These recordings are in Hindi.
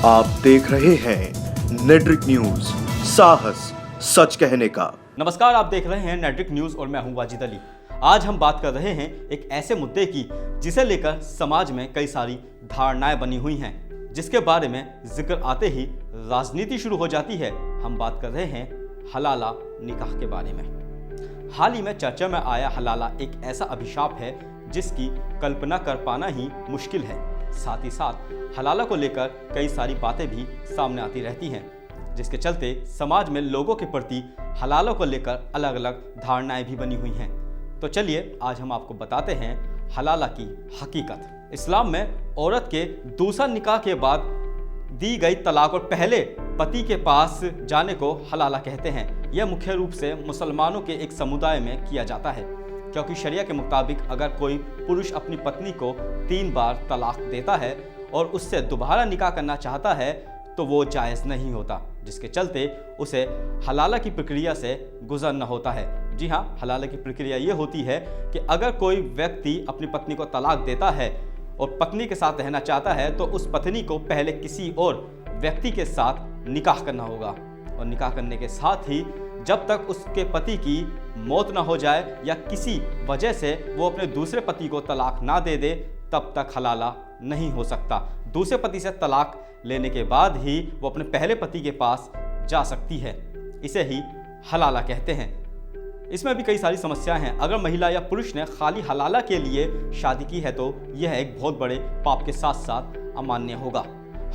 आप देख रहे हैं नेट्रिक न्यूज, साहस सच कहने का। नमस्कार, आप देख रहे हैं नेट्रिक न्यूज और मैं हूं वाजिद अली। आज हम बात कर रहे हैं एक ऐसे मुद्दे की जिसे लेकर समाज में कई सारी धारणाएं बनी हुई हैं, जिसके बारे में जिक्र आते ही राजनीति शुरू हो जाती है। हम बात कर रहे हैं हलाला निकाह के बारे में। हाल ही में चर्चा में आया हलाला एक ऐसा अभिशाप है जिसकी कल्पना कर पाना ही मुश्किल है। साथ ही साथ हलाला को लेकर कई सारी बातें भी सामने आती रहती हैं, जिसके चलते समाज में लोगों के प्रति हलाला को लेकर अलग अलग धारणाएं भी बनी हुई हैं। तो चलिए आज हम आपको बताते हैं हलाला की हकीकत। इस्लाम में औरत के दूसरा निकाह के बाद दी गई तलाक और पहले पति के पास जाने को हलाला कहते हैं। यह मुख्य रूप से मुसलमानों के एक समुदाय में किया जाता है, क्योंकि शरिया के मुताबिक अगर कोई पुरुष अपनी पत्नी को 3 बार तलाक देता है और उससे दोबारा निकाह करना चाहता है तो वो जायज़ नहीं होता, जिसके चलते उसे हलाला की प्रक्रिया से गुजरना होता है। जी हाँ, हलाला की प्रक्रिया ये होती है कि अगर कोई व्यक्ति अपनी पत्नी को तलाक देता है और पत्नी के साथ रहना चाहता है तो उस पत्नी को पहले किसी और व्यक्ति के साथ निकाह करना होगा, और निकाह करने के साथ ही जब तक उसके पति की मौत ना हो जाए या किसी वजह से वो अपने दूसरे पति को तलाक ना दे दे, तब तक हलाला नहीं हो सकता। दूसरे पति से तलाक लेने के बाद ही वो अपने पहले पति के पास जा सकती है। इसे ही हलाला कहते हैं। इसमें भी कई सारी समस्याएं हैं। अगर महिला या पुरुष ने खाली हलाला के लिए शादी की है तो यह एक बहुत बड़े पाप के साथ साथ अमान्य होगा।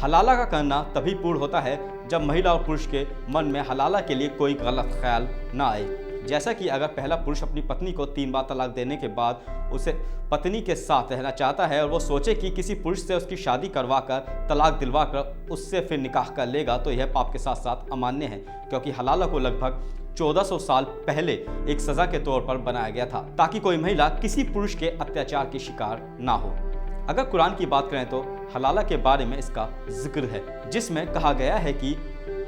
हलाला का करना तभी पूर्ण होता है जब महिला और पुरुष के मन में हलाला के लिए कोई गलत ख्याल ना आए। जैसा कि अगर पहला पुरुष अपनी पत्नी को 3 बार तलाक देने के बाद उसे पत्नी के साथ रहना चाहता है और वो सोचे कि किसी पुरुष से उसकी शादी करवाकर तलाक दिलवाकर उससे फिर निकाह कर लेगा, तो यह पाप के साथ साथ अमान्य है, क्योंकि हलाला को लगभग 1400 साल पहले एक सज़ा के तौर पर बनाया गया था, ताकि कोई महिला किसी पुरुष के अत्याचार की शिकार ना हो। अगर कुरान की बात करें तो हलाला के बारे में इसका जिक्र है, जिसमें कहा गया है कि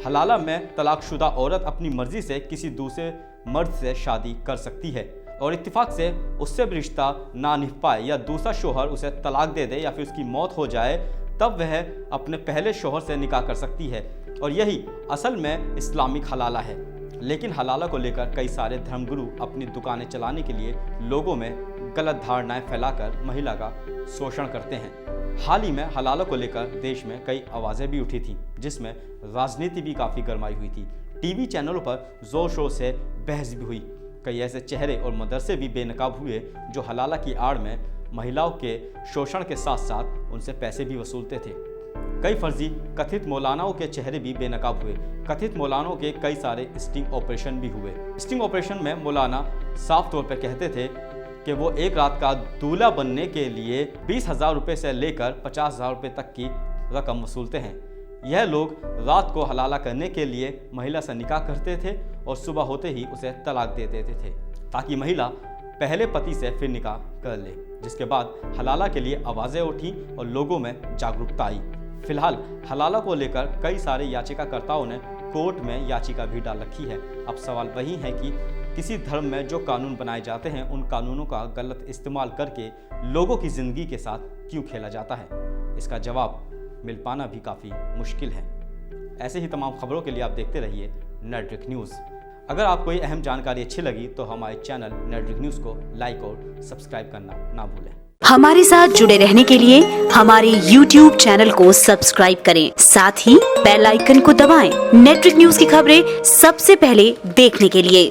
हलाला में तलाकशुदा औरत अपनी मर्जी से किसी दूसरे मर्द से शादी कर सकती है और इत्तेफाक से उससे भी रिश्ता ना निभ पाए या दूसरा शोहर उसे तलाक दे दे या फिर उसकी मौत हो जाए, तब वह अपने पहले शोहर से निकाह कर सकती है। और यही असल में इस्लामिक हलाला है। लेकिन हलाला को लेकर कई सारे धर्मगुरु अपनी दुकानें चलाने के लिए लोगों में गलत धारणाएं फैलाकर महिला का शोषण करते हैं। हाल ही में हलाला को लेकर देश में कई आवाज़ें भी उठी थी, जिसमें राजनीति भी काफ़ी गरमाई हुई थी। टीवी चैनलों पर जोर शोर से बहस भी हुई। कई ऐसे चेहरे और मदरसे भी बेनकाब हुए जो हलाला की आड़ में महिलाओं के शोषण के साथ साथ उनसे पैसे भी वसूलते थे। कई फर्जी कथित मौलानाओं के चेहरे भी बेनकाब हुए। कथित मौलानाओं के कई सारे स्टिंग ऑपरेशन भी हुए। स्टिंग ऑपरेशन में मौलाना साफ तौर पर कहते थे कि वो एक रात का दूल्हा बनने के लिए 20,000 रुपये से लेकर 50,000 रुपये तक की रकम वसूलते हैं। यह लोग रात को हलाला करने के लिए महिला से निकाह करते थे और सुबह होते ही उसे तलाक दे देते थे, ताकि महिला पहले पति से फिर निकाह कर ले। जिसके बाद हलाला के लिए आवाज़ें उठी और लोगों में जागरूकता आई। फिलहाल हलाला को लेकर कई सारे याचिकाकर्ताओं ने कोर्ट में याचिका भी डाल रखी है। अब सवाल वही है कि किसी धर्म में जो कानून बनाए जाते हैं उन कानूनों का गलत इस्तेमाल करके लोगों की ज़िंदगी के साथ क्यों खेला जाता है? इसका जवाब मिल पाना भी काफ़ी मुश्किल है। ऐसे ही तमाम खबरों के लिए आप देखते रहिए नेट्रिक न्यूज़। अगर आपको ये अहम जानकारी अच्छी लगी तो हमारे चैनल नेट्रिक न्यूज़ को लाइक और सब्सक्राइब करना ना भूलें। हमारे साथ जुड़े रहने के लिए हमारे YouTube चैनल को सब्सक्राइब करें, साथ ही बेल आइकन को दबाएं। नेट्रिक न्यूज़ की खबरें सबसे पहले देखने के लिए।